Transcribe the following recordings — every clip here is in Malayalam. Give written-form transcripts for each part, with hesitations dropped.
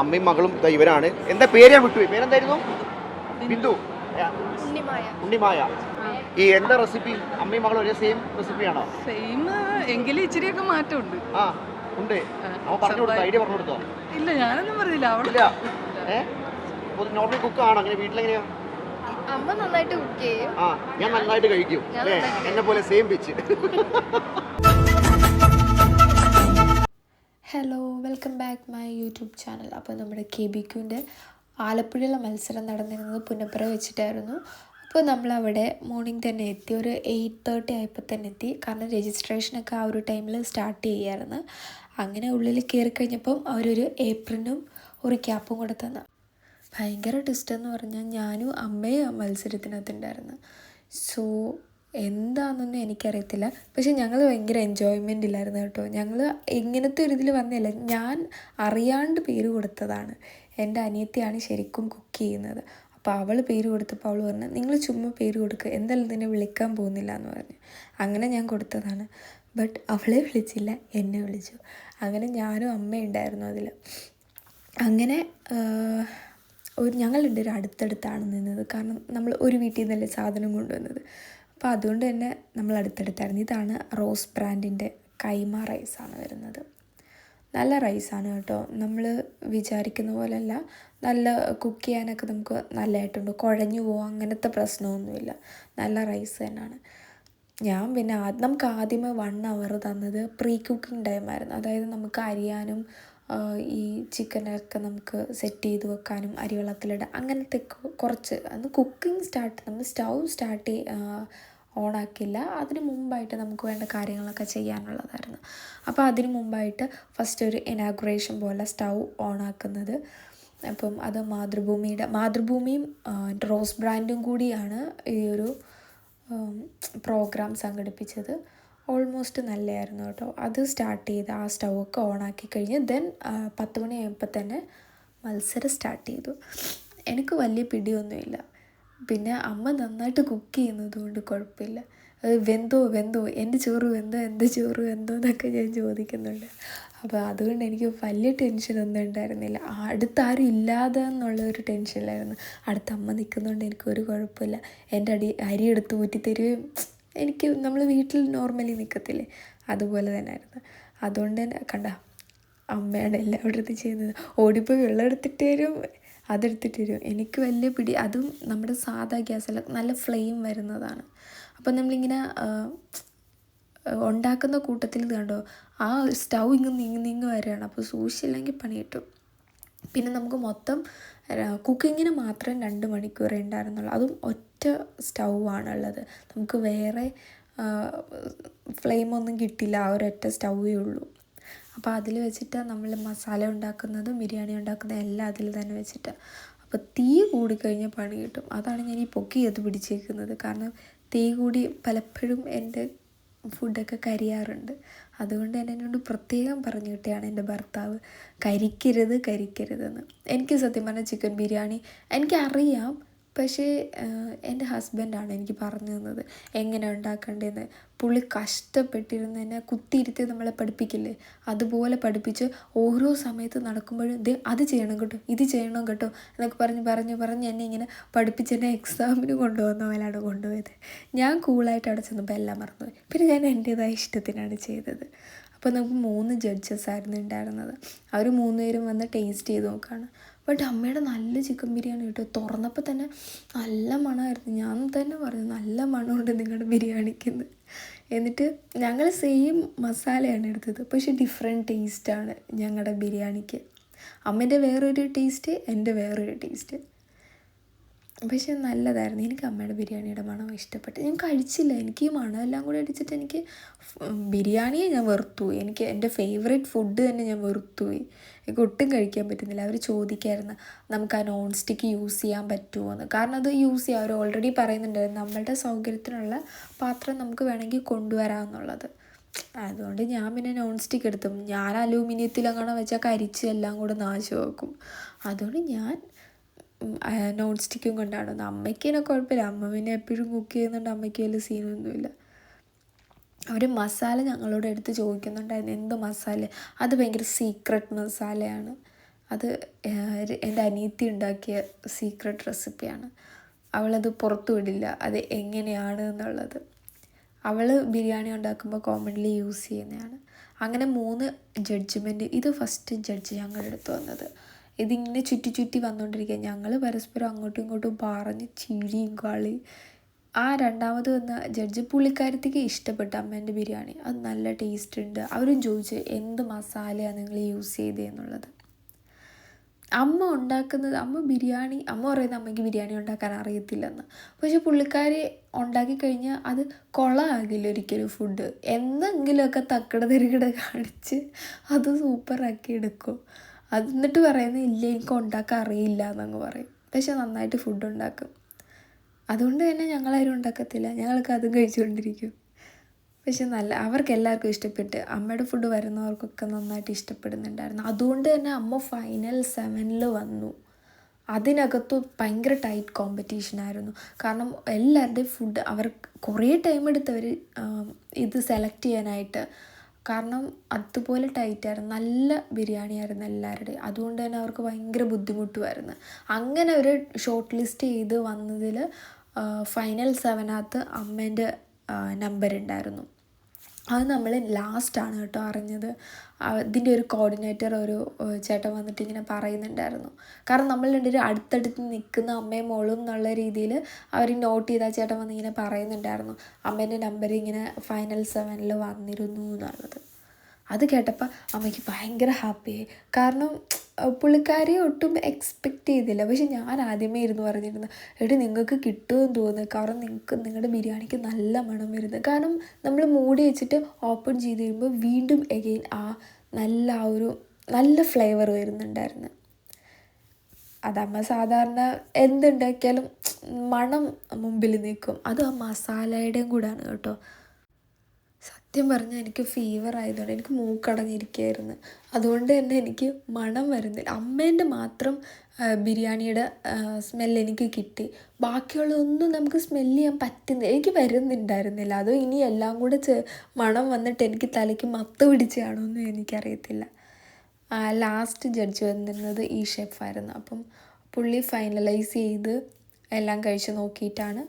അമ്മയും മകളും ഇവരാണ്. എന്താ പേര് ഞാൻ വിട്ടുപോയി. പേരെന്തായിരുന്നു? ബിന്ദു, ഉണ്ണിമായ. ഈ എന്താ റെസിപ്പി? അമ്മയും മകളും ഒരേ സെയിം റെസിപ്പിയാണോ? സെയിം എങ്കിലും ഇച്ചിരിയൊക്കെ മാറ്റമുണ്ട്. ആ ഉണ്ട്. അവൻ പറഞ്ഞു കൊടുത്തോ? ഐഡിയ പറഞ്ഞു കൊടുത്തോ? ഇല്ല, ഞാനൊന്നും പറഞ്ഞില്ല. ഇല്ല. നോർമൽ കുക്ക് ആണോ? അങ്ങനെ വീട്ടിലെങ്ങനെയാ? അമ്മ നന്നായിട്ട് കുക്ക് ചെയ്യും. ആ, ഞാൻ നന്നായിട്ട് കഴിക്കും. എന്നെ പോലെ same pitch. Hello, welcome back my YouTube channel. അപ്പോൾ നമ്മുടെ KBQൻ്റെ ആലപ്പുഴയിലെ മത്സരം നടന്നിരുന്നത് പുന്നപ്പുറ വെച്ചിട്ടായിരുന്നു. അപ്പോൾ നമ്മളവിടെ മോർണിംഗ് തന്നെ എത്തി, ഒരു 8:30 ആയപ്പോൾ തന്നെ എത്തി. കാരണം രജിസ്ട്രേഷനൊക്കെ ആ ഒരു ടൈമിൽ സ്റ്റാർട്ട് ചെയ്യായിരുന്നു. അങ്ങനെ ഉള്ളിൽ കയറി കഴിഞ്ഞപ്പം അവരൊരു ഏപ്രിനും ഒരു ക്യാപ്പും കൂടെ തന്നു. ഭയങ്കര ട്വിസ്റ്റെന്ന് പറഞ്ഞാൽ ഞാനും അമ്മയും മത്സരത്തിനകത്തുണ്ടായിരുന്നു. സോ എന്താണെന്നൊന്നും എനിക്കറിയത്തില്ല. പക്ഷെ ഞങ്ങൾ ഭയങ്കര എൻജോയ്മെൻ്റ് ഇല്ലായിരുന്നു കേട്ടോ. ഞങ്ങൾ ഇങ്ങനത്തെ ഒരു ഇതിൽ വന്നതല്ല, ഞാൻ അറിയാണ്ട് പേര് കൊടുത്തതാണ്. എൻ്റെ അനിയത്തിയാണ് ശരിക്കും കുക്ക് ചെയ്യുന്നത്. അപ്പോൾ അവൾ പേര് കൊടുത്തപ്പോൾ അവൾ പറഞ്ഞു, നിങ്ങൾ ചുമ്മാ പേര് കൊടുക്കുക, എന്തായാലും നിന്നെ വിളിക്കാൻ പോകുന്നില്ല എന്ന് പറഞ്ഞു. അങ്ങനെ ഞാൻ കൊടുത്തതാണ്. ബട്ട് അവളെ വിളിച്ചില്ല, എന്നെ വിളിച്ചു. അങ്ങനെ ഞാനും അമ്മയുണ്ടായിരുന്നു അതിൽ. അങ്ങനെ ഞങ്ങൾ രണ്ടുപേരും അടുത്തടുത്താണ് നിന്നത്. കാരണം നമ്മൾ ഒരു വീട്ടിൽ നിന്നല്ലേ സാധനം കൊണ്ടുവന്നത്. അപ്പോൾ അതുകൊണ്ട് തന്നെ നമ്മൾ അടുത്തടുത്തായിരുന്നു. ഇതാണ് റോസ് ബ്രാൻഡിൻ്റെ കൈമ റൈസാണ് വരുന്നത്. നല്ല റൈസാണ് കേട്ടോ. നമ്മൾ വിചാരിക്കുന്ന പോലെയല്ല, നല്ല കുക്ക് ചെയ്യാനൊക്കെ നമുക്ക് നല്ലതായിട്ടുണ്ട്. കുഴഞ്ഞു പോകും അങ്ങനത്തെ പ്രശ്നമൊന്നുമില്ല. നല്ല റൈസ് തന്നെയാണ്. ഞാൻ പിന്നെ നമുക്ക് ആദ്യമേ 1 hour തന്നത് പ്രീ കുക്കിംഗ് ടൈമായിരുന്നു. അതായത് നമുക്ക് അരിയാനും ഈ ചിക്കനൊക്കെ നമുക്ക് സെറ്റ് ചെയ്ത് വെക്കാനും അരി വെള്ളത്തിലിടാൻ അങ്ങനത്തെ കുറച്ച് അന്ന് കുക്കിംഗ് നമ്മൾ സ്റ്റൗ ഓണാക്കില്ല. അതിന് മുമ്പായിട്ട് നമുക്ക് വേണ്ട കാര്യങ്ങളൊക്കെ ചെയ്യാനുള്ളതായിരുന്നു. അപ്പോൾ അതിന് മുമ്പായിട്ട് ഫസ്റ്റ് ഒരു ഇനാഗുറേഷൻ പോലെ സ്റ്റൗ ഓണാക്കുന്നത്. അപ്പം അത് മാതൃഭൂമിയും റോസ് ബ്രാൻഡും കൂടിയാണ് ഈ ഒരു പ്രോഗ്രാം സംഘടിപ്പിച്ചത്. ഓൾമോസ്റ്റ് നല്ലതായിരുന്നു കേട്ടോ. അത് സ്റ്റാർട്ട് ചെയ്ത് ആ സ്റ്റൗ ഒക്കെ ഓണാക്കി കഴിഞ്ഞ് 10 മണിയായപ്പോൾ തന്നെ മത്സരം സ്റ്റാർട്ട് ചെയ്തു. എനിക്ക് വലിയ പിടിയൊന്നുമില്ല. പിന്നെ അമ്മ നന്നായിട്ട് കുക്ക് ചെയ്യുന്നത് കൊണ്ട് കുഴപ്പമില്ല. വെന്തോ എൻ്റെ ചോറ് വെന്തോ എന്നൊക്കെ ഞാൻ ചോദിക്കുന്നുണ്ട്. അപ്പോൾ അതുകൊണ്ട് എനിക്ക് വലിയ ടെൻഷനൊന്നും ഉണ്ടായിരുന്നില്ല. അടുത്താരും ഇല്ലാതെ എന്നുള്ളൊരു ടെൻഷനിലായിരുന്നു. അടുത്ത അമ്മ നിൽക്കുന്നതുകൊണ്ട് എനിക്കൊരു കുഴപ്പമില്ല. എൻ്റെ അരി എടുത്ത് ഊറ്റിത്തരുകയും എനിക്ക് നമ്മൾ വീട്ടിൽ നോർമലി നിൽക്കത്തില്ലേ, അതുപോലെ തന്നെ ആയിരുന്നു. അതുകൊണ്ട് തന്നെ കണ്ട അമ്മയാണ് എല്ലായിടത്തും ചെയ്യുന്നത്. ഓടിപ്പോയി വെള്ളം എടുത്തിട്ട് തരും, അതെടുത്തിട്ട് തരും. എനിക്ക് വലിയ പിടി. അതും നമ്മുടെ സാധാ ഗ്യാസല്ല, നല്ല ഫ്ലെയിം വരുന്നതാണ്. അപ്പം നമ്മളിങ്ങനെ ഉണ്ടാക്കുന്ന കൂട്ടത്തിൽ കണ്ടോ ആ സ്റ്റൗ നീങ്ങി വരികയാണ്. അപ്പോൾ സൂക്ഷിച്ചില്ലെങ്കിൽ പണി കിട്ടും. പിന്നെ നമുക്ക് മൊത്തം കുക്കിങ്ങിന് മാത്രം 2 മണിക്കൂറേ ഉണ്ടായിരുന്നുള്ളൂ. അതും ഒറ്റ സ്റ്റൗ ആണുള്ളത്. നമുക്ക് വേറെ ഫ്ലെയിമൊന്നും കിട്ടില്ല, ആ ഒരൊറ്റ സ്റ്റൗവേ ഉള്ളൂ. അപ്പോൾ അതിൽ വെച്ചിട്ട് നമ്മൾ മസാല ഉണ്ടാക്കുന്നതും ബിരിയാണി ഉണ്ടാക്കുന്നതും എല്ലാം അതിൽ തന്നെ വെച്ചിട്ട്. അപ്പോൾ തീ കൂടിക്കഴിഞ്ഞാൽ പണി കിട്ടും. അതാണ് ഞാൻ ഈ പൊക്കിയത് പിടിച്ചേക്കുന്നത്. കാരണം തീ കൂടി പലപ്പോഴും എൻ്റെ ഫുഡൊക്കെ കരിയാറുണ്ട്. അതുകൊണ്ട് തന്നെ എന്നോട് പ്രത്യേകം പറഞ്ഞു കിട്ടിയാണ് എൻ്റെ ഭർത്താവ്, കരിക്കരുതെന്ന്. എനിക്ക് സത്യം പറഞ്ഞാൽ ചിക്കൻ ബിരിയാണി എനിക്കറിയാം. പക്ഷേ എൻ്റെ ഹസ്ബൻഡാണ് എനിക്ക് പറഞ്ഞു തന്നത് എങ്ങനെ ഉണ്ടാക്കേണ്ടതെന്ന്. പുള്ളി കഷ്ടപ്പെട്ടിരുന്ന് എന്നെ കുത്തിയിരുത്തി നമ്മളെ പഠിപ്പിക്കില്ലേ, അതുപോലെ പഠിപ്പിച്ച് ഓരോ സമയത്ത് നടക്കുമ്പോഴും അത് ചെയ്യണം കേട്ടോ, ഇത് ചെയ്യണം കേട്ടോ എന്നൊക്കെ പറഞ്ഞ് എന്നെ ഇങ്ങനെ പഠിപ്പിച്ച് എന്നെ എക്സാമിന് കൊണ്ടുപോകുന്ന പോലെയാണ് കൊണ്ടുപോയത്. ഞാൻ കൂളായിട്ട് അവിടെ ചെന്നപ്പോൾ എല്ലാം മറന്നുപോയി. പിന്നെ ഞാൻ എൻ്റേതായ ഇഷ്ടത്തിനാണ് ചെയ്തത്. അപ്പോൾ നമുക്ക് 3 ജഡ്ജസ് ആയിരുന്നു ഉണ്ടായിരുന്നത്. അവർ 3 പേരും വന്ന് ടേസ്റ്റ് ചെയ്ത് നോക്കുകയാണ്. ബട്ട് അമ്മയുടെ നല്ല ചിക്കൻ ബിരിയാണി കിട്ടും. തുറന്നപ്പോൾ തന്നെ നല്ല മണമായിരുന്നു. ഞാൻ തന്നെ പറഞ്ഞു, നല്ല മണമുണ്ട് നിങ്ങളുടെ ബിരിയാണിക്കെന്ന്. എന്നിട്ട് ഞങ്ങൾ സെയിം മസാലയാണ് എടുത്തത്, പക്ഷേ ഡിഫറെൻറ്റ് ടേസ്റ്റാണ് ഞങ്ങളുടെ ബിരിയാണിക്ക്. അമ്മേൻ്റെ വേറൊരു ടേസ്റ്റ്, എൻ്റെ വേറൊരു ടേസ്റ്റ്. പക്ഷേ നല്ലതായിരുന്നു. എനിക്ക് അമ്മയുടെ ബിരിയാണിയുടെ മണം ഇഷ്ടപ്പെട്ടു. ഞാൻ കഴിച്ചില്ല. എനിക്ക് ഈ മണമെല്ലാം കൂടി അടിച്ചിട്ട് എനിക്ക് ബിരിയാണിയെ ഞാൻ വെറുത്തുപോയി. എനിക്ക് എൻ്റെ ഫേവറേറ്റ് ഫുഡ് തന്നെ ഞാൻ വെറുത്തുപോയി. എനിക്ക് ഒട്ടും കഴിക്കാൻ പറ്റുന്നില്ല. അവർ ചോദിക്കായിരുന്നു നമുക്ക് ആ നോൺ സ്റ്റിക്ക് യൂസ് ചെയ്യാൻ പറ്റുമോ എന്ന്. കാരണം അത് യൂസ് ചെയ്യാം, അവർ ഓൾറെഡി പറയുന്നുണ്ടായിരുന്നു നമ്മളുടെ സൗകര്യത്തിനുള്ള പാത്രം നമുക്ക് വേണമെങ്കിൽ കൊണ്ടുവരാമെന്നുള്ളത്. അതുകൊണ്ട് ഞാൻ പിന്നെ നോൺ സ്റ്റിക്ക് എടുത്തു. ഞാൻ അലൂമിനിയത്തിലങ്ങനെ വെച്ചാൽ കരിച്ച് എല്ലാം കൂടെ നാശമാക്കും. അതുകൊണ്ട് ഞാൻ നോൺ സ്റ്റിക്കും കൊണ്ടാണ്. അമ്മയ്ക്ക് തന്നെ കുഴപ്പമില്ല, അമ്മ പിന്നെ എപ്പോഴും കുക്ക് ചെയ്യുന്നുണ്ട്, അമ്മയ്ക്ക് വലിയ സീനൊന്നുമില്ല. അവർ മസാല ഞങ്ങളോട് എടുത്ത് ചോദിക്കുന്നുണ്ടായിരുന്നു എന്ത് മസാല. അത് ഭയങ്കര സീക്രട്ട് മസാലയാണ്. അത് എൻ്റെ അനിയത്തി ഉണ്ടാക്കിയ സീക്രട്ട് റെസിപ്പിയാണ്. അവളത് പുറത്തു വിടില്ല അത് എങ്ങനെയാണ് എന്നുള്ളത്. അവൾ ബിരിയാണി ഉണ്ടാക്കുമ്പോൾ കോമൺലി യൂസ് ചെയ്യുന്നതാണ്. അങ്ങനെ 3 ജഡ്ജ്മെൻറ്റ്. ഇത് ഫസ്റ്റ് ജഡ്ജ് ഞങ്ങളുടെ അടുത്ത് വന്നത്. ഇതിങ്ങനെ ചുറ്റി ചുറ്റി വന്നുകൊണ്ടിരിക്കുക. ഞങ്ങൾ പരസ്പരം അങ്ങോട്ടും ഇങ്ങോട്ടും പറഞ്ഞ് ചിരിയും കളി. ആ രണ്ടാമത് വന്ന ജഡ്ജ് പുള്ളിക്കാരത്തേക്ക് ഇഷ്ടപ്പെട്ടു അമ്മേൻ്റെ ബിരിയാണി. അത് നല്ല ടേസ്റ്റ് ഉണ്ട്. അവരും ചോദിച്ചു എന്ത് മസാലയാണ് നിങ്ങൾ യൂസ് ചെയ്തതെന്നുള്ളത്. അമ്മ ഉണ്ടാക്കുന്നത് അമ്മ പറയുന്നത് അമ്മയ്ക്ക് ബിരിയാണി ഉണ്ടാക്കാൻ അറിയത്തില്ലെന്ന്. പക്ഷെ പുള്ളിക്കാരി ഉണ്ടാക്കി കഴിഞ്ഞാൽ അത് കൊളമാകില്ല ഒരിക്കലും ഫുഡ്. എന്തെങ്കിലുമൊക്കെ തക്കട തിരക്കട കാണിച്ച് അത് സൂപ്പറാക്കി എടുക്കും. അത് എന്നിട്ട് പറയുന്നത് ഇല്ല എനിക്ക് ഉണ്ടാക്കാൻ അറിയില്ല എന്നങ്ങ് പറയും. പക്ഷെ നന്നായിട്ട് ഫുഡ് ഉണ്ടാക്കും. അതുകൊണ്ട് തന്നെ ഞങ്ങളാരും ഉണ്ടാക്കത്തില്ല, ഞങ്ങൾക്ക് അതും കഴിച്ചുകൊണ്ടിരിക്കും. പക്ഷെ അവർക്ക് എല്ലാവർക്കും ഇഷ്ടപ്പെട്ട്. അമ്മയുടെ ഫുഡ് വരുന്നവർക്കൊക്കെ നന്നായിട്ട് ഇഷ്ടപ്പെടുന്നുണ്ടായിരുന്നു. അതുകൊണ്ട് തന്നെ അമ്മ ഫൈനൽ 7 വന്നു. അതിനകത്ത് ഭയങ്കര ടൈറ്റ് കോമ്പറ്റീഷനായിരുന്നു. കാരണം എല്ലാവരുടെയും ഫുഡ് അവർ കുറേ ടൈം എടുത്തവർ ഇത് സെലക്ട് ചെയ്യാനായിട്ട്. കാരണം അതുപോലെ ടൈറ്റായിരുന്നു. നല്ല ബിരിയാണിയായിരുന്നു എല്ലാവരുടെയും. അതുകൊണ്ട് തന്നെ അവർക്ക് ഭയങ്കര ബുദ്ധിമുട്ടുമായിരുന്നു. അങ്ങനെ അവർ ഷോർട്ട് ലിസ്റ്റ് ചെയ്ത് വന്നതിൽ ഫൈനൽ 7 അമ്മേൻ്റെ നമ്പർ ഉണ്ടായിരുന്നു. അത് നമ്മൾ ലാസ്റ്റാണ് കേട്ടോ അറിഞ്ഞത്. ഇതിൻ്റെ ഒരു കോർഡിനേറ്റർ ഒരു ചേട്ടൻ വന്നിട്ട് ഇങ്ങനെ പറയുന്നുണ്ടായിരുന്നു. കാരണം നമ്മൾ രണ്ടുപേരും അടുത്തടുത്ത് നിൽക്കുന്ന അമ്മയും മോളും എന്നുള്ള രീതിയിൽ അവർ നോട്ട് ചെയ്ത ചേട്ടൻ വന്ന് ഇങ്ങനെ പറയുന്നുണ്ടായിരുന്നു അമ്മേൻ്റെ നമ്പർ ഇങ്ങനെ ഫൈനൽ 7 വന്നിരുന്നു എന്നുള്ളത്. അത് കേട്ടപ്പോൾ അമ്മയ്ക്ക് ഭയങ്കര ഹാപ്പിയായി. കാരണം പുള്ളിക്കാരി ഒട്ടും എക്സ്പെക്റ്റ് ചെയ്തില്ല. പക്ഷെ ഞാൻ ആദ്യമേ ഇരുന്ന് പറഞ്ഞിരുന്നു എടി നിങ്ങൾക്ക് കിട്ടുമെന്ന് തോന്നുന്നു. കാരണം നിങ്ങളുടെ ബിരിയാണിക്ക് നല്ല മണം വരുന്നത്. കാരണം നമ്മൾ മൂടി വെച്ചിട്ട് ഓപ്പൺ ചെയ്ത് കഴിയുമ്പോൾ വീണ്ടും എഗെയിൻ നല്ല ഫ്ലേവർ വരുന്നുണ്ടായിരുന്നു. അതമ്മ സാധാരണ എന്തുണ്ടാക്കിയാലും മണം മുമ്പിൽ നിൽക്കും. അത് ആ മസാലയുടെയും കൂടാണ് കേട്ടോ. സത്യം പറഞ്ഞാൽ എനിക്ക് ഫീവർ ആയതുകൊണ്ട് എനിക്ക് മൂക്കടഞ്ഞിരിക്കുകയായിരുന്നു. അതുകൊണ്ട് തന്നെ എനിക്ക് മണം വരുന്നില്ല. അമ്മേൻ്റെ മാത്രം ബിരിയാണിയുടെ സ്മെല്ല് എനിക്ക് കിട്ടി. ബാക്കിയുള്ളതൊന്നും നമുക്ക് സ്മെല്ല് ചെയ്യാൻ പറ്റുന്നില്ല. എനിക്ക് വരുന്നുണ്ടായിരുന്നില്ല. അതോ ഇനി എല്ലാം കൂടെ മണം വന്നിട്ട് എനിക്ക് തലയ്ക്ക് മത്ത് പിടിച്ചാണോ എന്ന് എനിക്കറിയത്തില്ല. ലാസ്റ്റ് ജഡ്ജ് വന്നിരുന്നത് ഈ ഷെഫായിരുന്നു. അപ്പം പുള്ളി ഫൈനലൈസ് ചെയ്ത് എല്ലാം കഴിച്ച് നോക്കിയിട്ടാണ്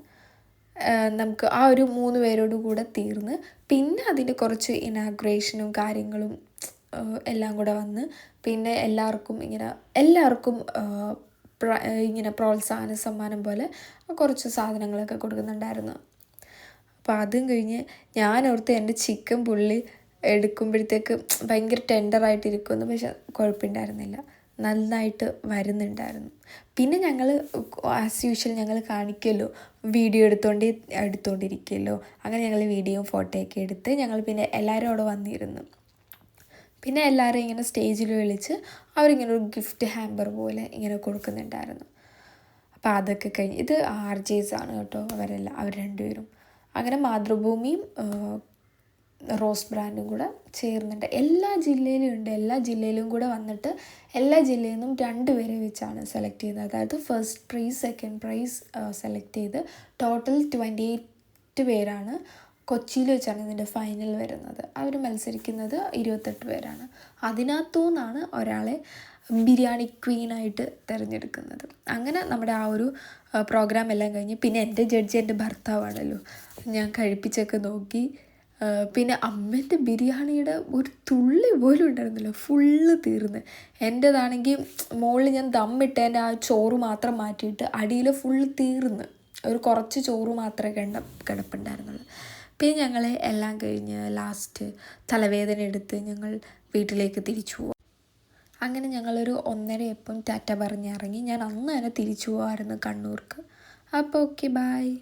നമുക്ക് ആ ഒരു 3 പേരോട് കൂടെ തീർന്ന്. പിന്നെ അതിൻ്റെ കുറച്ച് ഇനാഗ്രേഷനും കാര്യങ്ങളും എല്ലാം കൂടെ വന്ന് പിന്നെ എല്ലാവർക്കും ഇങ്ങനെ പ്രോത്സാഹന സമ്മാനം പോലെ കുറച്ച് സാധനങ്ങളൊക്കെ കൊടുക്കുന്നുണ്ടായിരുന്നു. അപ്പോൾ അതും കഴിഞ്ഞ് ഞാനോർത്ത് എൻ്റെ ചിക്കൻ പുള്ളി എടുക്കുമ്പോഴത്തേക്ക് ഭയങ്കര ടെൻഡറായിട്ടിരിക്കുമെന്ന്. പക്ഷെ കുഴപ്പമുണ്ടായിരുന്നില്ല, നന്നായിട്ട് വരുന്നുണ്ടായിരുന്നു. പിന്നെ ഞങ്ങൾ ആസ് യൂഷ്വൽ ഞങ്ങൾ കാണിക്കുമല്ലോ, വീഡിയോ എടുത്തുകൊണ്ടിരിക്കുമല്ലോ. അങ്ങനെ ഞങ്ങൾ വീഡിയോയും ഫോട്ടോയൊക്കെ എടുത്ത് ഞങ്ങൾ പിന്നെ എല്ലാവരും അവിടെ വന്നിരുന്നു. പിന്നെ എല്ലാവരും ഇങ്ങനെ സ്റ്റേജിൽ വിളിച്ച് അവരിങ്ങനെ ഒരു ഗിഫ്റ്റ് ഹാമ്പർ പോലെ ഇങ്ങനെ കൊടുക്കുന്നുണ്ടായിരുന്നു. അപ്പോൾ അതൊക്കെ കഴിഞ്ഞ് ഇത് RJs ആണ് കേട്ടോ അവർ രണ്ടുപേരും. അങ്ങനെ മാതൃഭൂമിയും റോസ് ബ്രാൻഡും കൂടെ ചേർന്നിട്ട് എല്ലാ ജില്ലയിലും ഉണ്ട്. എല്ലാ ജില്ലയിലും കൂടെ വന്നിട്ട് എല്ലാ ജില്ലയിൽ നിന്നും 2 പേരെ വെച്ചാണ് സെലക്ട് ചെയ്യുന്നത്. അതായത് first prize second prize select ചെയ്ത് ടോട്ടൽ 28 പേരാണ്. കൊച്ചിയിൽ വെച്ചാണ് ഇതിൻ്റെ ഫൈനൽ വരുന്നത്. അവർ മത്സരിക്കുന്നത് 28 പേരാണ്. അതിനകത്തു നിന്നാണ് ഒരാളെ ബിരിയാണി ക്വീനായിട്ട് തിരഞ്ഞെടുക്കുന്നത്. അങ്ങനെ നമ്മുടെ ആ ഒരു പ്രോഗ്രാം എല്ലാം കഴിഞ്ഞ് പിന്നെ എൻ്റെ ജഡ്ജി എൻ്റെ ഭർത്താവാണല്ലോ. ഞാൻ കഴിപ്പിച്ചൊക്കെ നോക്കി. പിന്നെ അമ്മേൻ്റെ ബിരിയാണിയുടെ ഒരു തുള്ളി പോലും ഉണ്ടായിരുന്നില്ല, ഫുള്ള് തീർന്ന്. എൻ്റേതാണെങ്കിൽ മുകളിൽ ഞാൻ ദമ്മിട്ടതിൻ്റെ ആ ചോറ് മാത്രം മാറ്റിയിട്ട് അടിയിൽ ഫുള്ള് തീർന്ന് ഒരു കുറച്ച് ചോറ് മാത്രമേ കിടപ്പുണ്ടായിരുന്നുള്ളൂ. പിന്നെ ഞങ്ങൾ എല്ലാം കഴിഞ്ഞ് ലാസ്റ്റ് തലവേദന എടുത്ത് ഞങ്ങൾ വീട്ടിലേക്ക് തിരിച്ചു പോകും. അങ്ങനെ ഞങ്ങളൊരു 1:30 ടാറ്റ പറഞ്ഞിറങ്ങി. ഞാൻ അന്ന് തന്നെ തിരിച്ചു പോകുമായിരുന്നു കണ്ണൂർക്ക്. അപ്പോൾ ഓക്കെ, ബായ്.